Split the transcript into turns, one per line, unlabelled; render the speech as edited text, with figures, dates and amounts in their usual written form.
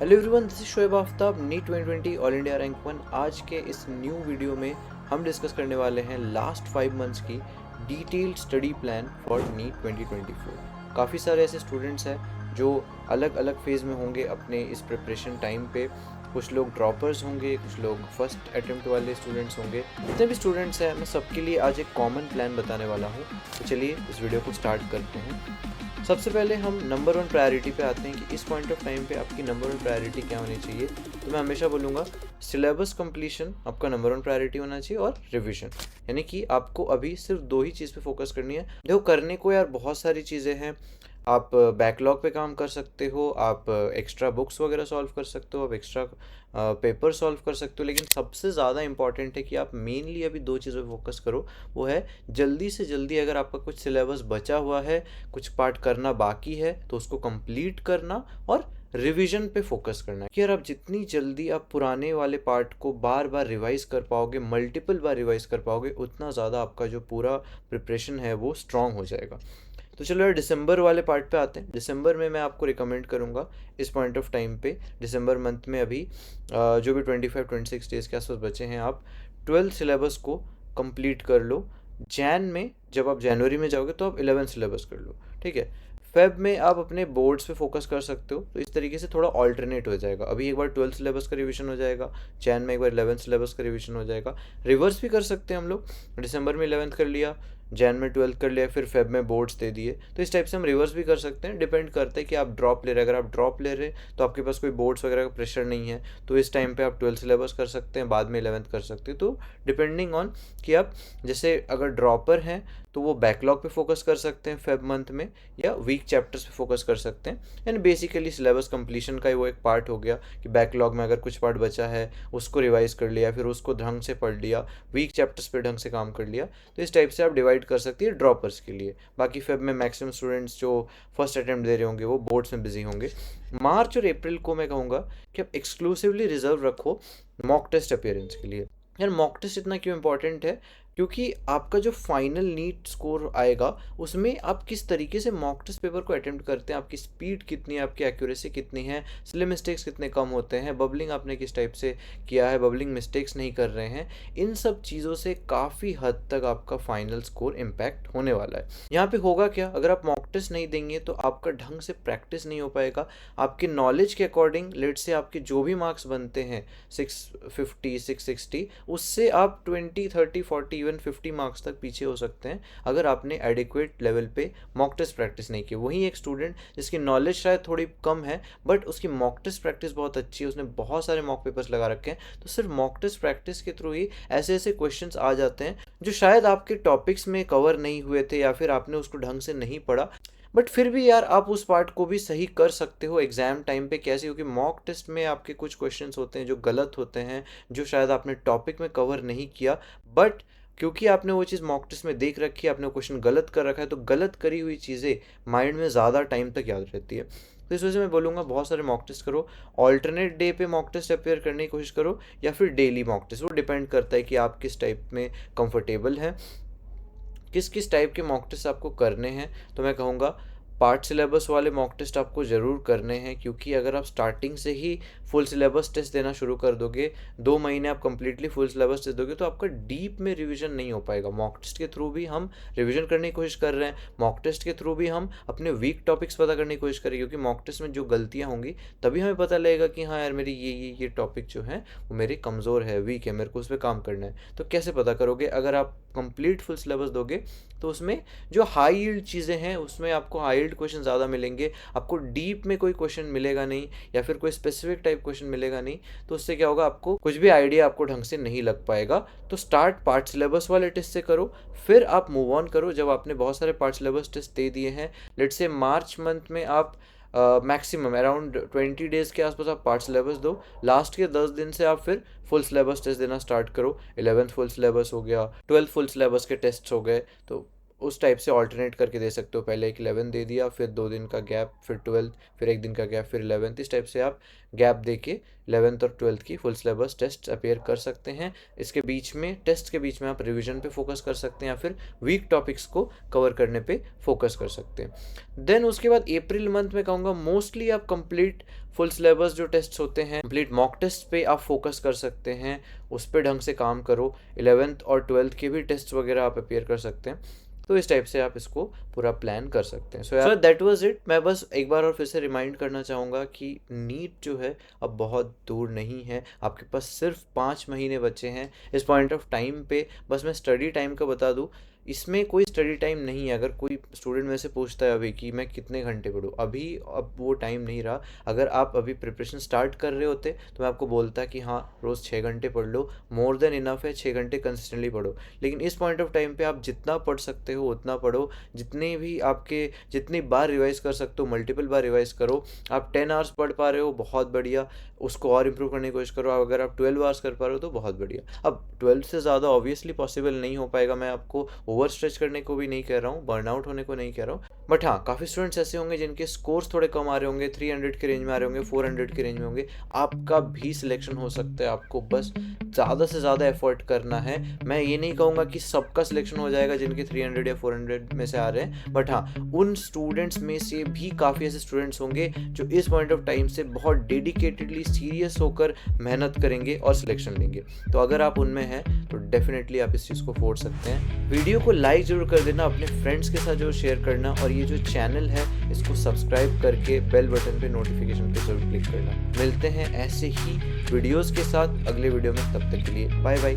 Hello everyone, this is Shoaib Aftab, NEET 2020 all India rank 1। आज के इस न्यू वीडियो में हम डिस्कस करने वाले हैं लास्ट 5 मंथ्स की detailed study plan for NEET 2024। काफ़ी सारे ऐसे स्टूडेंट्स हैं जो अलग अलग फेज़ में होंगे अपने इस प्रिपरेशन टाइम पे। कुछ लोग ड्रॉपर्स होंगे, कुछ लोग फर्स्ट अटेम्प्ट वाले स्टूडेंट्स होंगे। जितने भी स्टूडेंट्स हैं, मैं सबके लिए आज एक कॉमन प्लान बताने वाला हूँ। तो चलिए इस वीडियो को स्टार्ट करते हैं। सबसे पहले हम नंबर 1 प्रायोरिटी पे आते हैं कि इस पॉइंट ऑफ टाइम पे आपकी नंबर 1 प्रायोरिटी क्या होनी चाहिए। तो मैं हमेशा बोलूँगा सिलेबस कंप्लीशन आपका नंबर 1 प्रायोरिटी होना चाहिए और रिवीजन। यानी कि आपको अभी सिर्फ दो ही चीज़ पे फोकस करनी है। देखो, करने को यार बहुत सारी चीज़ें हैं। आप बैकलॉग पे काम कर सकते हो, आप एक्स्ट्रा बुक्स वगैरह सॉल्व कर सकते हो, आप एक्स्ट्रा पेपर सॉल्व कर सकते हो, लेकिन सबसे ज़्यादा इंपॉर्टेंट है कि आप मेनली अभी दो चीज़ों पे फोकस करो। वो है जल्दी से जल्दी, अगर आपका कुछ सिलेबस बचा हुआ है, कुछ पार्ट करना बाकी है, तो उसको कंप्लीट करना और रिवीजन पे फोकस करना है। कि यार आप जितनी जल्दी आप पुराने वाले पार्ट को बार बार रिवाइज कर पाओगे, मल्टीपल बार रिवाइज कर पाओगे, उतना ज़्यादा आपका जो पूरा प्रिपरेशन है वो स्ट्रांग हो जाएगा। तो चलो यार दिसंबर वाले पार्ट पे आते हैं। दिसंबर में मैं आपको रिकमेंड करूँगा इस पॉइंट ऑफ टाइम पे, दिसंबर मंथ में अभी जो भी 25-26 डेज़ के आसपास बचे हैं, आप 12th सिलेबस को कंप्लीट कर लो। जैन में जब आप जनवरी में जाओगे तो आप 11th सिलेबस कर लो, ठीक है। फेब में आप अपने बोर्ड्स पे फोकस कर सकते हो। तो इस तरीके से थोड़ा ऑल्टरनेट हो जाएगा। अभी एक बार 12th सिलेबस का रिवीजन हो जाएगा, जैन में एक बार 11th सिलेबस का रिवीजन हो जाएगा। रिवर्स भी कर सकते हैं हम लोग, दिसंबर में 11th कर लिया, जैन में 12th कर लिया, फिर फेब में बोर्ड्स दे दिए। तो इस टाइप से हम रिवर्स भी कर सकते हैं, डिपेंड करता है कि आप ड्रॉप ले रहे हैं। अगर आप ड्रॉप ले रहे हैं तो आपके पास कोई बोर्ड्स वगैरह का प्रेशर नहीं है, तो इस टाइम पे आप 12th सिलेबस कर सकते हैं, बाद में 11th कर सकते हैं। तो डिपेंडिंग ऑन कि आप, जैसे अगर ड्रॉपर हैं तो वो बैकलॉग पे फोकस कर सकते हैं फेब मंथ में, या वीक चैप्टर्स पे फोकस कर सकते हैं। यानी बेसिकली सिलेबस कंप्लीशन का ही वो एक पार्ट हो गया कि बैकलॉग में अगर कुछ पार्ट बचा है उसको रिवाइज कर लिया, फिर उसको ढंग से पढ़ लिया, वीक चैप्टर्स पे ढंग से काम कर लिया। तो इस टाइप से आप डिवाइड कर सकती है ड्रॉपर्स के लिए। बाकी फेब में मैक्सिमम स्टूडेंट्स जो फर्स्ट अटेम्प्ट दे रहे होंगे वो बोर्ड्स में बिजी होंगे। मार्च और अप्रैल को मैं कहूँगा कि आप एक्सक्लूसिवली रिजर्व रखो मॉक टेस्ट अपियरेंस के लिए। यार मॉक टेस्ट इतना क्यों इंपॉर्टेंट है? क्योंकि आपका जो फाइनल नीट स्कोर आएगा उसमें आप किस तरीके से मॉक टेस्ट पेपर को अटेम्प्ट करते हैं, आपकी स्पीड कितनी है, आपकी एक्यूरेसी कितनी है, सिले मिस्टेक्स कितने कम होते हैं, बबलिंग आपने किस टाइप से किया है, बबलिंग मिस्टेक्स नहीं कर रहे हैं। इन सब चीज़ों से काफ़ी हद तक आपका फाइनल स्कोर इम्पैक्ट होने वाला है। यहाँ पे होगा क्या, अगर आप मॉक टेस्ट नहीं देंगे तो आपका ढंग से प्रैक्टिस नहीं हो पाएगा। आपके नॉलेज के अकॉर्डिंग लेट से आपके जो भी मार्क्स बनते हैं 650 660, उससे आप 20 30 40 इवन 50 मार्क्स तक पीछे हो सकते हैं अगर आपने एडिक्वेट लेवल पे मॉक टेस्ट प्रैक्टिस नहीं की। वहीं एक स्टूडेंट जिसकी नॉलेज शायद थोड़ी कम है बट उसकी मॉक टेस्ट प्रैक्टिस बहुत अच्छी है, उसने बहुत सारे मॉक पेपर्स लगा रखे हैं, तो सिर्फ मॉक टेस्ट प्रैक्टिस के थ्रू ही ऐसे ऐसे क्वेश्चंस आ जाते हैं जो शायद आपके टॉपिक्स में कवर नहीं हुए थे या फिर आपने उसको ढंग से नहीं पढ़ा, बट फिर भी यार आप उस पार्ट को भी सही कर सकते हो एग्जाम टाइम पे। कैसे? क्योंकि मॉक टेस्ट में आपके कुछ क्वेश्चंस होते हैं जो गलत होते हैं, जो शायद आपने टॉपिक में कवर नहीं किया, बट क्योंकि आपने वो चीज़ मॉक टेस्ट में देख रखी है, आपने क्वेश्चन गलत कर रखा है, तो गलत करी हुई चीज़ें माइंड में ज़्यादा टाइम तक याद रहती है। तो इस वजह से मैं बोलूँगा बहुत सारे मॉक टेस्ट करो, ऑल्टरनेट डे पे मॉक टेस्ट अपेयर करने की कोशिश करो, या फिर डेली मॉक टेस्ट। वो डिपेंड करता है कि आप किस टाइप में कंफर्टेबल हैं, किस किस टाइप के मॉक टेस्ट आपको करने हैं। तो मैं कहूँगा पार्ट सिलेबस वाले मॉक टेस्ट आपको ज़रूर करने हैं, क्योंकि अगर आप स्टार्टिंग से ही फुल सिलेबस टेस्ट देना शुरू कर दोगे, 2 महीने आप कंप्लीटली फुल सिलेबस टेस्ट दोगे, तो आपका डीप में रिवीजन नहीं हो पाएगा। मॉक टेस्ट के थ्रू भी हम रिवीजन करने की कोशिश कर रहे हैं, मॉक टेस्ट के थ्रू भी हम अपने वीक टॉपिक्स पता करने की कोशिश करें, क्योंकि मॉक टेस्ट में जो गलतियाँ होंगी तभी हमें पता लगेगा कि हाँ यार मेरी ये टॉपिक जो है वो मेरी कमज़ोर है, वीक है, मेरे को उस पर काम करना है। तो कैसे पता करोगे? अगर आप कंप्लीट फुल सिलेबस दोगे तो उसमें जो हाई यील्ड चीज़ें हैं उसमें आपको हाई यील्ड क्वेश्चन ज़्यादा मिलेंगे, आपको डीप में कोई क्वेश्चन मिलेगा नहीं या फिर कोई स्पेसिफिक टाइप क्वेश्चन मिलेगा नहीं। तो उससे क्या होगा, आपको कुछ भी आइडिया आपको ढंग से नहीं लग पाएगा। तो स्टार्ट पार्ट सिलेबस वाले टेस्ट से करो, फिर आप मूव ऑन करो जब आपने बहुत सारे पार्ट सिलेबस टेस्ट दे दिए हैं। लेट्स से मार्च मंथ में आप मैक्सिमम अराउंड 20 डेज़ के आसपास आप पार्ट सिलेबस दो, लास्ट के 10 दिन से आप फिर फुल सिलेबस टेस्ट देना स्टार्ट करो। 11th फुल सिलेबस हो गया, 12th फुल सिलेबस के टेस्ट हो गए, तो उस टाइप से ऑल्टरनेट करके दे सकते हो। पहले एक 11 दे दिया, फिर 2 दिन का गैप, फिर 12, फिर 1 दिन का गैप, फिर 11। इस टाइप से आप गैप दे के 11th और 12th की फुल सिलेबस टेस्ट अपीयर कर सकते हैं। इसके बीच में, टेस्ट के बीच में आप रिवीजन पे फोकस कर सकते हैं या फिर वीक टॉपिक्स को कवर करने पे फोकस कर सकते हैं। देन उसके बाद अप्रैल मंथ में कहूँगा मोस्टली आप कंप्लीट फुल सिलेबस जो टेस्ट होते हैं, कंप्लीट मॉक टेस्ट पे आप फोकस कर सकते हैं, उस पर ढंग से काम करो। 11th और 12th के भी टेस्ट वगैरह आप अपीयर कर सकते हैं। तो इस टाइप से आप इसको पूरा प्लान कर सकते हैं। So that was it. मैं बस एक बार और फिर से रिमाइंड करना चाहूँगा कि नीट जो है अब बहुत दूर नहीं है, आपके पास सिर्फ 5 महीने बचे हैं इस पॉइंट ऑफ टाइम पे। बस मैं स्टडी टाइम का बता दूँ, इसमें कोई स्टडी टाइम नहीं है। अगर कोई स्टूडेंट मेरे से पूछता है अभी कि मैं कितने घंटे पढूं, अभी अब वो टाइम नहीं रहा। अगर आप अभी प्रिपरेशन स्टार्ट कर रहे होते तो मैं आपको बोलता कि हाँ रोज़ 6 घंटे पढ़ लो, मोर देन इनफ है, 6 घंटे कंसिस्टेंटली पढ़ो। लेकिन इस पॉइंट ऑफ टाइम पे आप जितना पढ़ सकते हो उतना पढ़ो, जितनी बार रिवाइज कर सकते हो मल्टीपल बार रिवाइज करो। आप 10 आवर्स पढ़ पा रहे हो, बहुत बढ़िया, उसको और इम्प्रूव करने की कोशिश करो। अगर आप 12 आवर्स कर पा रहे हो तो बहुत बढ़िया। अब 12 से ज़्यादा ऑब्वियसली पॉसिबल नहीं हो पाएगा, मैं आपको ओवर स्ट्रेच करने को भी नहीं कह रहा हूँ, बर्नआउट होने को नहीं कह रहा हूँ। बट हाँ, काफ़ी स्टूडेंट्स ऐसे होंगे जिनके स्कोर्स थोड़े कम आ रहे होंगे, 300 के रेंज में आ रहे होंगे, 400 के रेंज में होंगे। आपका भी सिलेक्शन हो सकता है, आपको बस ज़्यादा से ज़्यादा एफर्ट करना है। मैं ये नहीं कहूँगा कि सबका सिलेक्शन हो जाएगा जिनके 300 या 400 में से आ रहे हैं, बट हाँ उन स्टूडेंट्स में से भी काफ़ी ऐसे स्टूडेंट्स होंगे जो इस पॉइंट ऑफ टाइम से बहुत डेडिकेटेडली सीरियस होकर मेहनत करेंगे और सिलेक्शन लेंगे। तो अगर आप उनमें हैं तो डेफिनेटली आप इस चीज़ को फोड़ सकते हैं। वीडियो को लाइक ज़रूर कर देना, अपने फ्रेंड्स के साथ जो शेयर करना, और ये जो चैनल है इसको सब्सक्राइब करके बेल बटन पे नोटिफिकेशन पे ज़रूर क्लिक करना। मिलते हैं ऐसे ही वीडियोस के साथ अगले वीडियो में, तब तक के लिए बाय बाय।